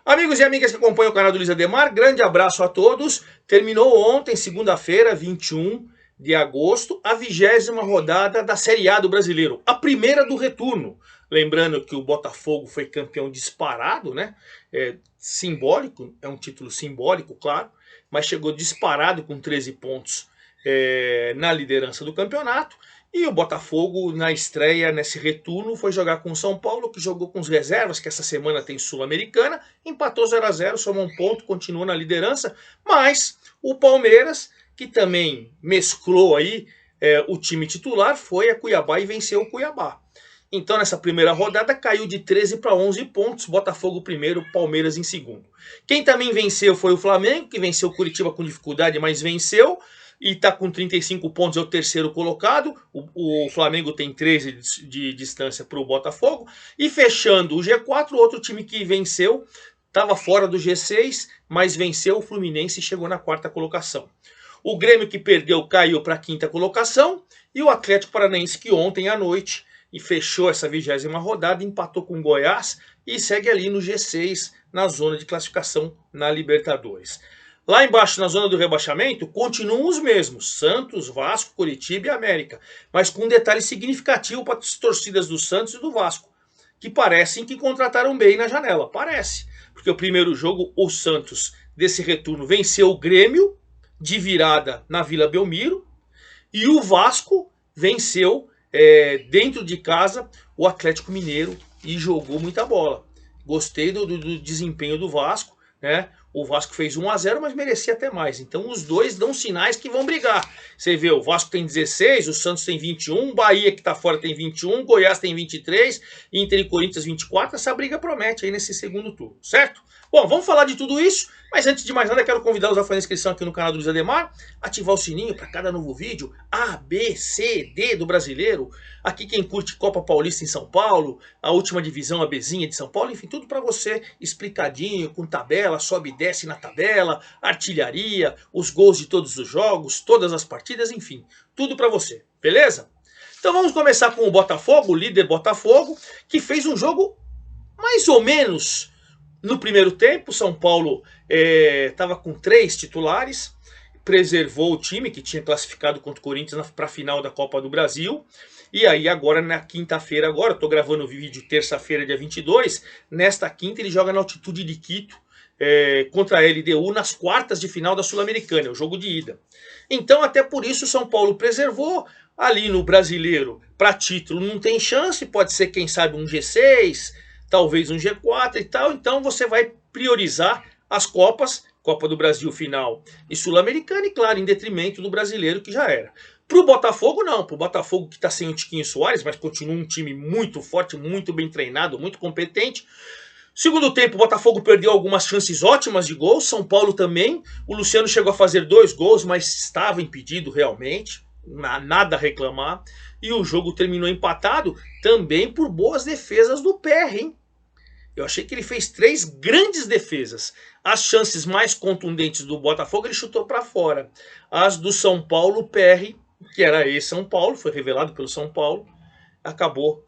Amigos e amigas que acompanham o canal do Luiz Ademar, grande abraço a todos. Terminou ontem, segunda-feira, 21 de agosto, a 20ª rodada da Série A do Brasileiro. A primeira do retorno. Lembrando que o Botafogo foi campeão disparado, né? Simbólico, é um título simbólico, claro. Mas chegou disparado com 13 pontos na liderança do campeonato. E o Botafogo, na estreia, nesse retorno, foi jogar com o São Paulo, que jogou com os reservas, que essa semana tem Sul-Americana, empatou 0 a 0, somou um ponto, continuou na liderança, mas o Palmeiras, que também mesclou aí o time titular, foi a Cuiabá e venceu o Cuiabá. Então, nessa primeira rodada, caiu de 13 para 11 pontos, Botafogo primeiro, Palmeiras em segundo. Quem também venceu foi o Flamengo, que venceu o Curitiba com dificuldade, mas venceu. E está com 35 pontos, é o terceiro colocado. O Flamengo tem 13 de distância para o Botafogo. E fechando o G4, outro time que venceu, estava fora do G6, mas venceu o Fluminense e chegou na quarta colocação. O Grêmio, que perdeu, caiu para a quinta colocação. E o Atlético Paranaense, que ontem à noite e fechou essa 20ª rodada, empatou com o Goiás e segue ali no G6, na zona de classificação na Libertadores. Lá embaixo, na zona do rebaixamento, continuam os mesmos, Santos, Vasco, Curitiba e América, mas com um detalhe significativo para as torcidas do Santos e do Vasco, que parecem que contrataram bem na janela, parece, porque o primeiro jogo, o Santos, desse retorno, venceu o Grêmio, de virada na Vila Belmiro, e o Vasco venceu, dentro de casa, o Atlético Mineiro e jogou muita bola. Gostei do desempenho do Vasco, né? O Vasco fez 1 a 0, mas merecia até mais. Então os dois dão sinais que vão brigar. Você vê, o Vasco tem 16, o Santos tem 21, Bahia que está fora tem 21, Goiás tem 23, Inter e Corinthians 24. Essa briga promete aí nesse segundo turno, certo? Bom, vamos falar de tudo isso, mas antes de mais nada quero convidá-los a fazer a inscrição aqui no canal do Luiz Ademar, ativar o sininho para cada novo vídeo, A, B, C, D do brasileiro. Aqui quem curte Copa Paulista em São Paulo, a última divisão, a Bzinha de São Paulo, enfim, tudo para você explicadinho, com tabela, sobe e desce na tabela, artilharia, os gols de todos os jogos, todas as partidas, enfim, tudo para você, beleza? Então vamos começar com o Botafogo, o líder Botafogo, que fez um jogo mais ou menos no primeiro tempo. São Paulo estava com 3 titulares, preservou o time que tinha classificado contra o Corinthians para a final da Copa do Brasil. E aí agora na quinta-feira, agora estou gravando o vídeo terça-feira, dia 22, nesta quinta ele joga na altitude de Quito, contra a LDU nas quartas de final da Sul-Americana, o jogo de ida. Então até por isso o São Paulo preservou. Ali no Brasileiro, para título não tem chance, pode ser quem sabe um G6, talvez um G4 e tal. Então você vai priorizar as Copas, Copa do Brasil final e Sul-Americana, e claro, em detrimento do Brasileiro que já era. Para o Botafogo não, para o Botafogo que está sem o Tiquinho Soares, mas continua um time muito forte, muito bem treinado, muito competente. Segundo tempo, o Botafogo perdeu algumas chances ótimas de gol, São Paulo também. O Luciano chegou a fazer 2 gols, mas estava impedido realmente, nada a reclamar. E o jogo terminou empatado também por boas defesas do PR, hein? Eu achei que ele fez 3 grandes defesas. As chances mais contundentes do Botafogo ele chutou para fora. As do São Paulo, o PR, que era ex-São Paulo, foi revelado pelo São Paulo, acabou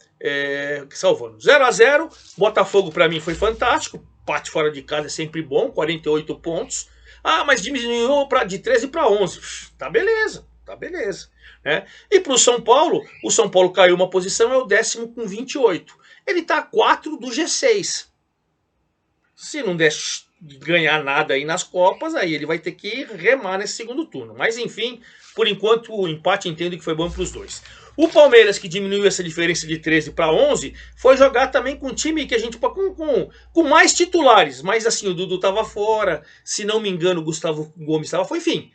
salvando. 0 a 0, Botafogo para mim foi fantástico. Empate fora de casa é sempre bom, 48 pontos. Ah, mas diminuiu de 13 para 11. Tá beleza, tá beleza. E para o São Paulo caiu uma posição, é o 10º com 28. Ele está a 4 do G6. Se não der ganhar nada aí nas Copas, aí ele vai ter que remar nesse segundo turno. Mas enfim, por enquanto o empate entendo que foi bom para os dois. O Palmeiras, que diminuiu essa diferença de 13 para 11, foi jogar também com um time que a gente com mais titulares. Mas assim, o Dudu estava fora, se não me engano o Gustavo Gomes estava fora, enfim.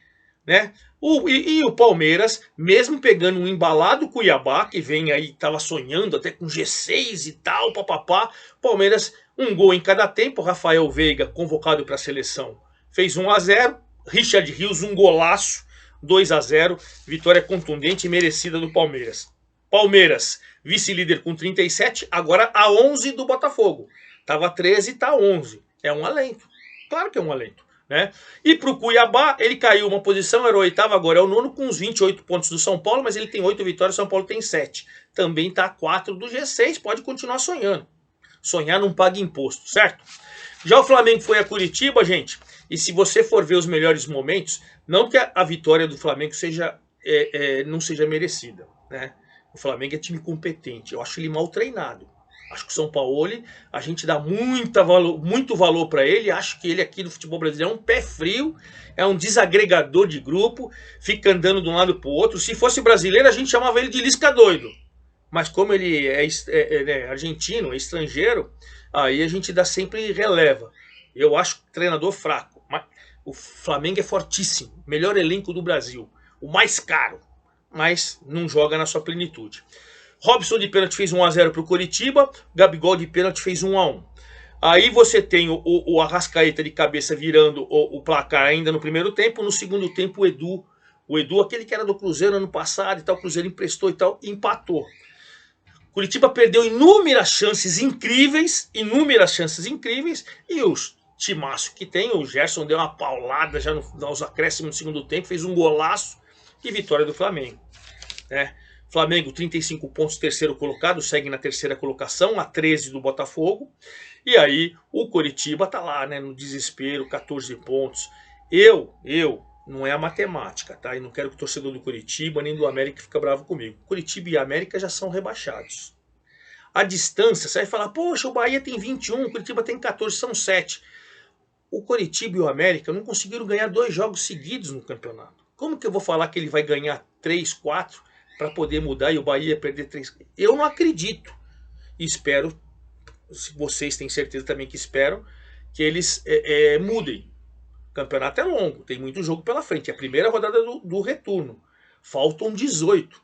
E o Palmeiras, mesmo pegando um embalado Cuiabá, que vem aí, estava sonhando até com G6 e tal, papapá, Palmeiras, um gol em cada tempo. Rafael Veiga, convocado para a seleção, fez 1 a 0, Richard Rios, um golaço, 2 a 0, vitória contundente e merecida do Palmeiras. Palmeiras, vice-líder com 37, agora a 11 do Botafogo. Estava 13, está 11. É um alento, claro que é um alento. E para o Cuiabá, ele caiu uma posição, era o 8º, agora é o 9º, com os 28 pontos do São Paulo, mas ele tem 8 vitórias, o São Paulo tem 7. Também está a 4 do G6, pode continuar sonhando. Sonhar não paga imposto, certo? Já o Flamengo foi a Curitiba, gente, e se você for ver os melhores momentos, não que a vitória do Flamengo seja, não seja merecida, né? O Flamengo é time competente, eu acho ele mal treinado. Acho que o São Paulo, a gente dá muito valor para ele. Acho que ele aqui no futebol brasileiro é um pé frio, é um desagregador de grupo, fica andando de um lado para o outro. Se fosse brasileiro, a gente chamava ele de Lisca doido. Mas como ele é argentino, é estrangeiro, aí a gente dá sempre releva. Eu acho treinador fraco. Mas o Flamengo é fortíssimo, melhor elenco do Brasil, o mais caro, mas não joga na sua plenitude. Robson de pênalti fez 1 a 0 para o Coritiba, Gabigol de pênalti fez 1 a 1. Aí você tem o Arrascaeta de cabeça virando o placar ainda no primeiro tempo. No segundo tempo o Edu, aquele que era do Cruzeiro ano passado e tal, o Cruzeiro emprestou e tal, empatou. Curitiba perdeu inúmeras chances incríveis, e os timaço que tem, o Gerson deu uma paulada já nos acréscimos do segundo tempo, fez um golaço e vitória do Flamengo, né? Flamengo 35 pontos, terceiro colocado, segue na terceira colocação, a 13 do Botafogo. E aí o Coritiba tá lá, né, no desespero, 14 pontos. Não é a matemática, tá? E não quero que o torcedor do Coritiba nem do América fique bravo comigo. Coritiba e América já são rebaixados. A distância, você vai falar, poxa, o Bahia tem 21, o Coritiba tem 14, são 7. O Coritiba e o América não conseguiram ganhar 2 jogos seguidos no campeonato. Como que eu vou falar que ele vai ganhar 3, 4 para poder mudar e o Bahia perder 3? Eu não acredito. E espero, se vocês têm certeza também que esperam, que eles mudem. O campeonato é longo, tem muito jogo pela frente. É a primeira rodada do retorno. Faltam 18.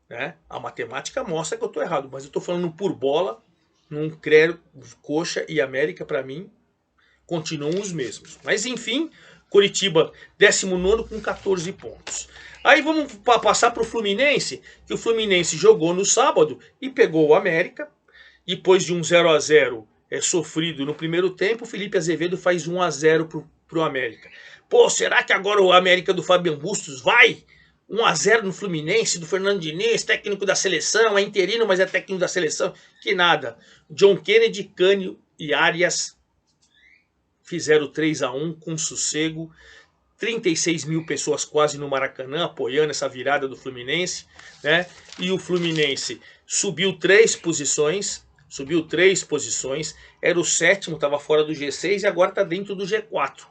Né? A matemática mostra que eu estou errado, mas eu estou falando por bola. Não quero. Coxa e América, para mim, continuam os mesmos. Mas enfim, Coritiba 19º com 14 pontos. Aí vamos passar para o Fluminense, que o Fluminense jogou no sábado e pegou o América. Depois de um 0 a 0 sofrido no primeiro tempo, o Felipe Azevedo faz 1 a 0 pro América. Pô, será que agora o América do Fabian Bustos vai? 1 a 0 no Fluminense, do Fernando Diniz, técnico da seleção, é interino, mas é técnico da seleção. Que nada. John Kennedy, Cânio e Arias fizeram 3 a 1 com sossego. 36 mil pessoas quase no Maracanã apoiando essa virada do Fluminense, né? E o Fluminense subiu 3 posições, era o 7º, estava fora do G6 e agora está dentro do G4.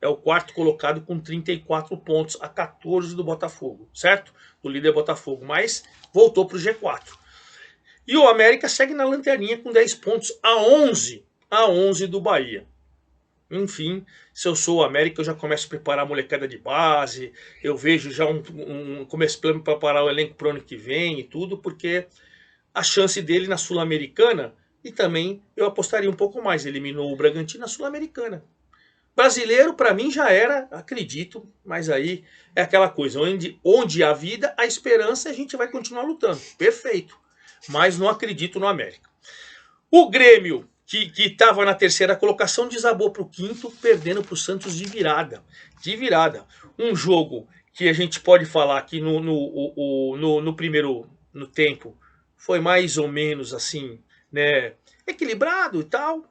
É o 4º colocado com 34 pontos, a 14 do Botafogo, certo? Do líder Botafogo, mas voltou para o G4. E o América segue na lanterninha com 10 pontos, a 11 do Bahia. Enfim, se eu sou o América, eu já começo a preparar a molecada de base, eu vejo já começo a preparar o elenco para o ano que vem e tudo, porque a chance dele na Sul-Americana, e também eu apostaria um pouco mais, eliminou o Bragantino na Sul-Americana. Brasileiro, para mim, já era, acredito, mas aí é aquela coisa, onde há vida, há esperança, a gente vai continuar lutando, perfeito, mas não acredito no América. O Grêmio, que estava na terceira colocação, desabou para o 5º, perdendo para o Santos de virada. Um jogo que a gente pode falar que no primeiro tempo foi mais ou menos assim, né, equilibrado e tal.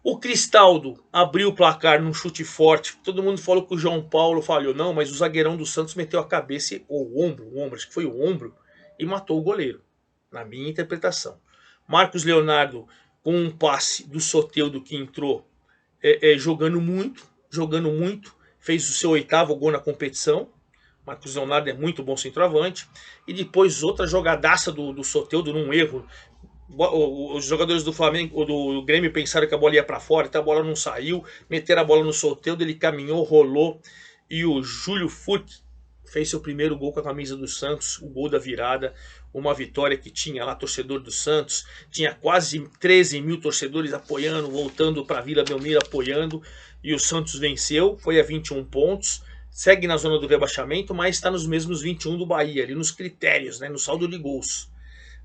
O Cristaldo abriu o placar num chute forte. Todo mundo falou que o João Paulo falhou. Não, mas o zagueirão do Santos meteu a cabeça, o ombro, acho que foi o ombro, e matou o goleiro, na minha interpretação. Marcos Leonardo, com um passe do Soteldo que entrou jogando muito, fez o seu 8º gol na competição. Marcos Leonardo é muito bom centroavante. E depois outra jogadaça do Soteldo num erro. Os jogadores do Flamengo, do Grêmio, pensaram que a bola ia para fora, então a bola não saiu, meteram a bola no Soteldo, ele caminhou, rolou, e o Júlio Furque fez seu primeiro gol com a camisa do Santos, o gol da virada, uma vitória que tinha lá torcedor do Santos, tinha quase 13 mil torcedores apoiando, voltando para a Vila Belmiro apoiando, e o Santos venceu, foi a 21 pontos, segue na zona do rebaixamento, mas está nos mesmos 21 do Bahia, ali nos critérios, né, no saldo de gols.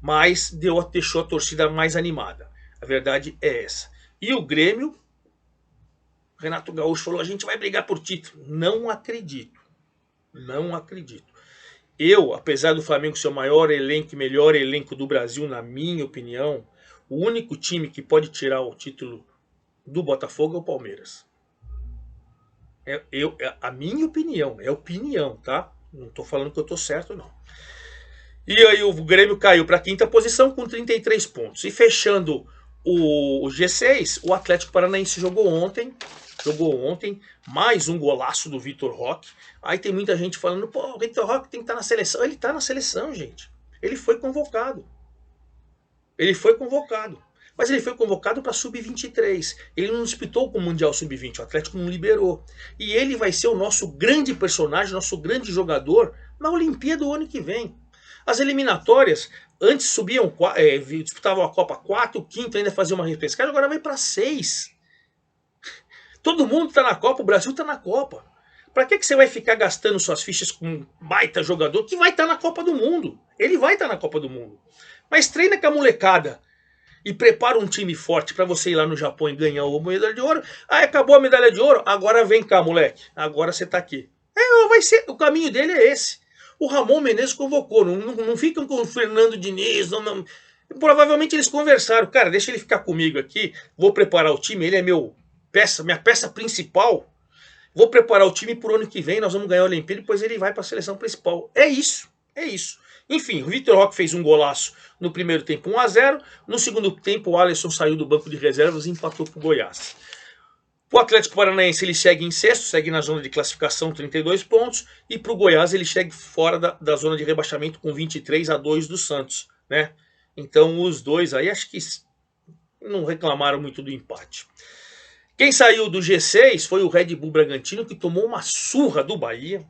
Mas deixou a torcida mais animada. A verdade é essa. E o Grêmio, Renato Gaúcho falou, a gente vai brigar por título. Não acredito. Eu, apesar do Flamengo ser o maior elenco, melhor elenco do Brasil, na minha opinião, o único time que pode tirar o título do Botafogo é o Palmeiras. A minha opinião, é opinião, tá? Não tô falando que eu tô certo, não. E aí o Grêmio caiu para a quinta posição com 33 pontos. E fechando o G6, o Atlético Paranaense jogou ontem, mais um golaço do Vitor Roque. Aí tem muita gente falando, pô, o Vitor Roque tem que estar na seleção. Ele tá na seleção, gente. Ele foi convocado. Mas ele foi convocado para sub-23. Ele não disputou com o Mundial Sub-20. O Atlético não liberou. E ele vai ser o nosso grande personagem, nosso grande jogador na Olimpíada do ano que vem. As eliminatórias, antes subiam, disputavam a Copa 4, quinto ainda fazia uma repescagem, agora vai para 6. Todo mundo está na Copa, o Brasil está na Copa. Para que você vai ficar gastando suas fichas com um baita jogador que vai estar na Copa do Mundo? Ele vai estar na Copa do Mundo. Mas treina com a molecada e prepara um time forte para você ir lá no Japão e ganhar a medalha de ouro. Aí acabou a medalha de ouro, agora vem cá, moleque. Agora você está aqui. O caminho dele é esse. O Ramon Menezes convocou, não ficam com o Fernando Diniz, não. Provavelmente eles conversaram, cara, deixa ele ficar comigo aqui, vou preparar o time, ele é minha peça principal, vou preparar o time pro ano que vem, nós vamos ganhar a Olimpíada, depois ele vai para a seleção principal. É isso. Enfim, o Vitor Roque fez um golaço no primeiro tempo, 1-0, no segundo tempo o Alisson saiu do banco de reservas e empatou pro Goiás. O Atlético Paranaense ele segue em sexto, segue na zona de classificação, 32 pontos. E para o Goiás ele segue fora da zona de rebaixamento com 23-2 do Santos, né? Então os dois aí acho que não reclamaram muito do empate. Quem saiu do G6 foi o Red Bull Bragantino, que tomou uma surra do Bahia.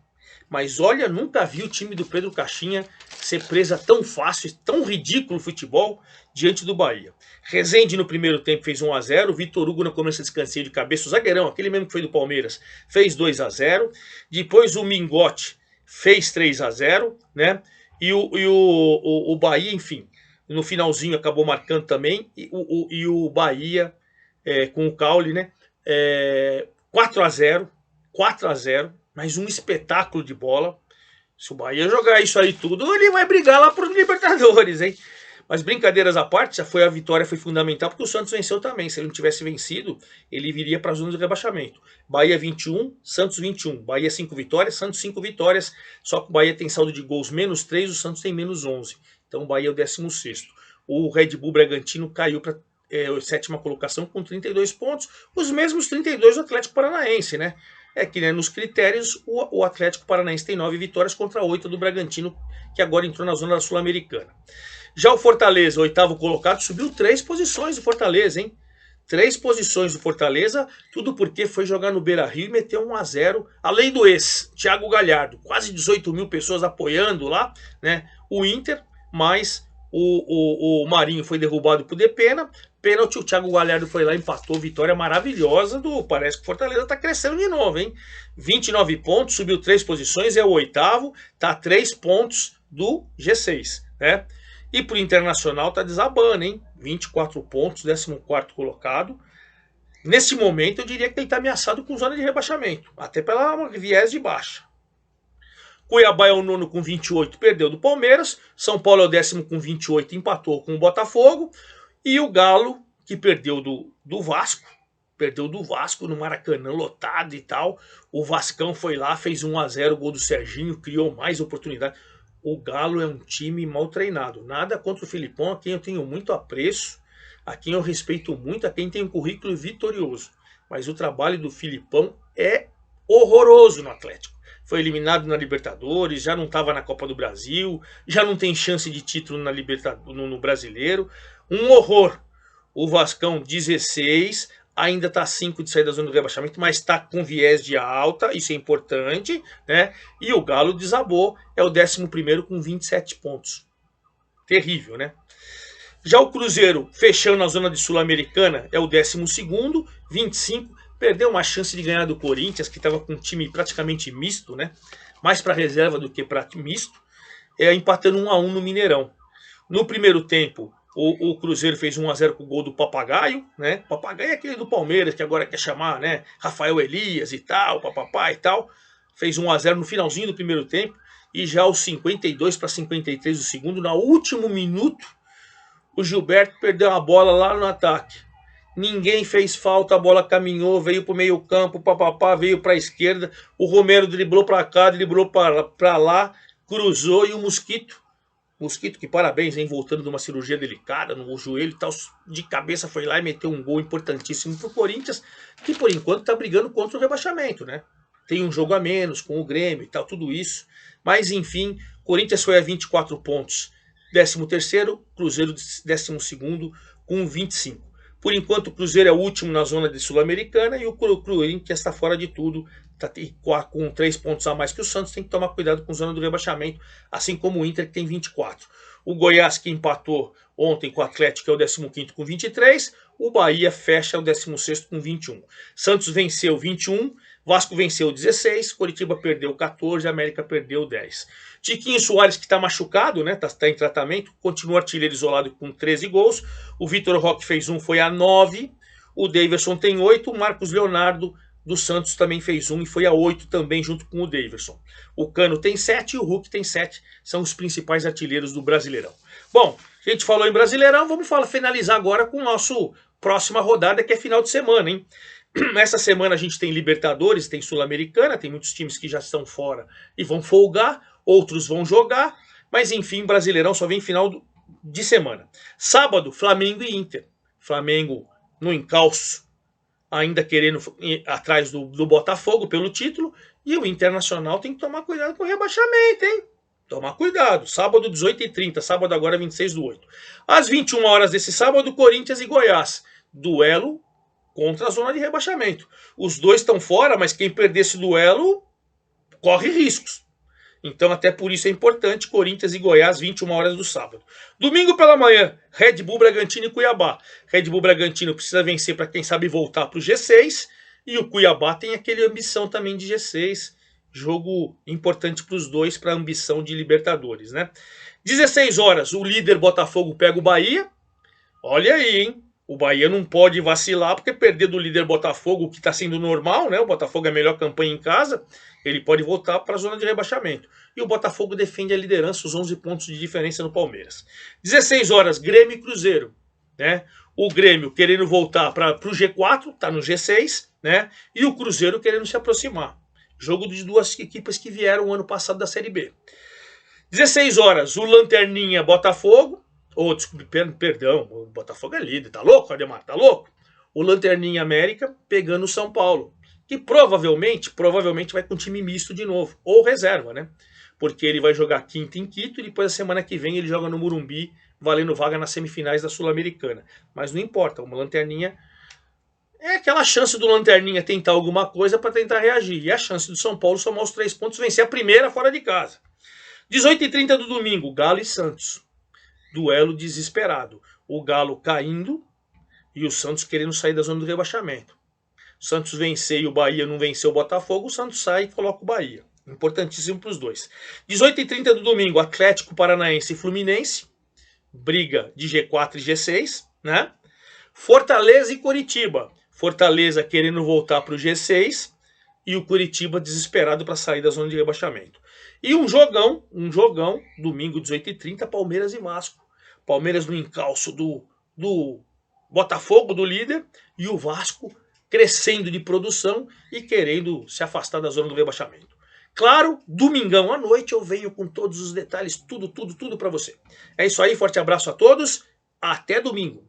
Mas olha, nunca vi o time do Pedro Caixinha ser presa tão fácil, tão ridículo o futebol diante do Bahia. Rezende no primeiro tempo fez 1-0, Vitor Hugo no começo de escanteio de cabeça, o zagueirão, aquele mesmo que foi do Palmeiras, fez 2-0. Depois o Mingote fez 3-0, né? E o Bahia, enfim, no finalzinho acabou marcando também. E o Bahia, com o Caule, né? 4-0, mais um espetáculo de bola. Se o Bahia jogar isso aí tudo, ele vai brigar lá por Libertadores, hein? Mas brincadeiras à parte, a vitória foi fundamental porque o Santos venceu também. Se ele não tivesse vencido, ele viria para a zona de rebaixamento. Bahia 21, Santos 21. Bahia 5 vitórias, Santos 5 vitórias. Só que o Bahia tem saldo de gols -3, o Santos tem -11. Então o Bahia é o 16º. O Red Bull Bragantino caiu para a sétima colocação com 32 pontos. Os mesmos 32 do Atlético Paranaense, né? É que, né, nos critérios o Atlético Paranaense tem 9 vitórias contra 8 do Bragantino, que agora entrou na zona da Sul-Americana. Já o Fortaleza, o oitavo colocado, subiu 3 posições do Fortaleza, hein? 3 posições do Fortaleza, tudo porque foi jogar no Beira-Rio e meteu 1-0, além do Thiago Galhardo, quase 18 mil pessoas apoiando lá, né? O Inter, mas o Marinho foi derrubado por Depena, pênalti, o Thiago Galhardo foi lá e empatou, vitória maravilhosa parece que o Fortaleza tá crescendo de novo, hein? 29 pontos, subiu 3 posições, é o oitavo, tá a 3 pontos do G6, né? E pro Internacional tá desabando, hein? 24 pontos, 14º colocado. Nesse momento eu diria que ele tá ameaçado com zona de rebaixamento, até pela viés de baixa. Cuiabá é o 9º com 28, perdeu do Palmeiras. São Paulo é o 10º com 28, empatou com o Botafogo. E o Galo, que perdeu do Vasco, no Maracanã, lotado e tal. O Vascão foi lá, fez 1-0, gol do Serginho, criou mais oportunidade. O Galo é um time mal treinado. Nada contra o Filipão, a quem eu tenho muito apreço, a quem eu respeito muito, a quem tem um currículo vitorioso. Mas o trabalho do Filipão é horroroso no Atlético. Foi eliminado na Libertadores, já não estava na Copa do Brasil, já não tem chance de título no Brasileiro. Um horror. O Vascão 16, ainda está 5 de sair da zona do rebaixamento, mas está com viés de alta, isso é importante, né? E o Galo desabou, é o 11º com 27 pontos. Terrível, né? Já o Cruzeiro, fechando na zona de Sul-Americana, é o 12º, 25, perdeu uma chance de ganhar do Corinthians, que estava com um time praticamente misto, né? Mais para reserva do que para misto, empatando 1-1 no Mineirão. No primeiro tempo, o Cruzeiro fez 1-0 com o gol do Papagaio, né? Papagaio é aquele do Palmeiras, que agora quer chamar, né? Rafael Elias e tal, papapá e tal. Fez 1-0 no finalzinho do primeiro tempo. E já aos 52-53 do segundo, no último minuto, o Gilberto perdeu a bola lá no ataque. ninguém fez falta, a bola caminhou, veio para o meio campo, papapá, veio para a esquerda, o Romero driblou para cá, driblou para lá, cruzou e o Mosquito, que parabéns, hein, voltando de uma cirurgia delicada no joelho e tal, de cabeça foi lá e meteu um gol importantíssimo pro Corinthians, que por enquanto tá brigando contra o rebaixamento, né? Tem um jogo a menos com o Grêmio e tal, tudo isso. Mas enfim, Corinthians foi a 24 pontos, 13º, Cruzeiro 12º com 25. Por enquanto o Cruzeiro é o último na zona de Sul-Americana e o Corinthians está fora de tudo, tá com 3 pontos a mais que o Santos, tem que tomar cuidado com a zona do rebaixamento, assim como o Inter que tem 24. O Goiás que empatou ontem com o Atlético, que é o 15º com 23, o Bahia fecha o 16º com 21. Santos venceu 21, Vasco venceu 16, Coritiba perdeu 14, América perdeu 10. Tiquinho Soares, que está machucado, né? Tá em tratamento, continua artilheiro isolado com 13 gols. O Vitor Roque fez 1, foi a 9. O Daverson tem 8. O Marcos Leonardo do Santos também fez 1 e foi a 8 também, junto com o Daverson. O Cano tem 7 e o Hulk tem 7. São os principais artilheiros do Brasileirão. Bom, a gente falou em Brasileirão, vamos finalizar agora com a nossa próxima rodada, que é final de semana, hein? Essa semana a gente tem Libertadores, tem Sul-Americana, tem muitos times que já estão fora e vão folgar, outros vão jogar, mas enfim, Brasileirão só vem final de semana. Sábado, Flamengo e Inter. Flamengo no encalço, ainda querendo ir atrás do Botafogo pelo título, e o Internacional tem que tomar cuidado com o rebaixamento, hein? Tomar cuidado. Sábado, 18h30, sábado agora, 26/8. Às 21 horas desse sábado, Corinthians e Goiás. Duelo contra a zona de rebaixamento. Os dois estão fora, mas quem perder esse duelo corre riscos. Então, até por isso é importante, Corinthians e Goiás, 21 horas do sábado. Domingo pela manhã, Red Bull, Bragantino e Cuiabá. Red Bull, Bragantino precisa vencer para, quem sabe, voltar para o G6. E o Cuiabá tem aquele ambição também de G6. Jogo importante para os dois, para a ambição de Libertadores, né? 16 horas, o líder Botafogo pega o Bahia. Olha aí, hein? O Bahia não pode vacilar, porque perder do líder Botafogo, o que está sendo normal, né? O Botafogo é a melhor campanha em casa, ele pode voltar para a zona de rebaixamento. E o Botafogo defende a liderança, os 11 pontos de diferença no Palmeiras. 16 horas, Grêmio e Cruzeiro, né? O Grêmio querendo voltar para o G4, está no G6, né? E o Cruzeiro querendo se aproximar. Jogo de duas equipes que vieram ano passado da Série B. 16 horas, o Lanterninha Botafogo. Desculpe, perdão, o Botafogo é líder, tá louco, Ademar, tá louco? O Lanterninha América pegando o São Paulo, que provavelmente vai com time misto de novo, ou reserva, né? Porque ele vai jogar quinta em Quito e depois a semana que vem ele joga no Morumbi, valendo vaga nas semifinais da Sul-Americana. Mas não importa, o Lanterninha é aquela chance do Lanterninha tentar alguma coisa para tentar reagir. E a chance do São Paulo somar os 3 pontos, vencer a primeira fora de casa. 18h30 do domingo, Galo e Santos. Duelo desesperado. O Galo caindo e o Santos querendo sair da zona do rebaixamento. O Santos vencer e o Bahia não venceu o Botafogo, o Santos sai e coloca o Bahia. Importantíssimo para os dois. 18h30 do domingo, Atlético Paranaense e Fluminense. Briga de G4 e G6, né? Fortaleza e Coritiba. Fortaleza querendo voltar para o G6 e o Coritiba desesperado para sair da zona de rebaixamento. E um jogão, domingo 18h30, Palmeiras e Vasco. Palmeiras no encalço do Botafogo, do líder, e o Vasco crescendo de produção e querendo se afastar da zona do rebaixamento. Claro, domingão à noite eu venho com todos os detalhes, tudo para você. É isso aí, forte abraço a todos, até domingo.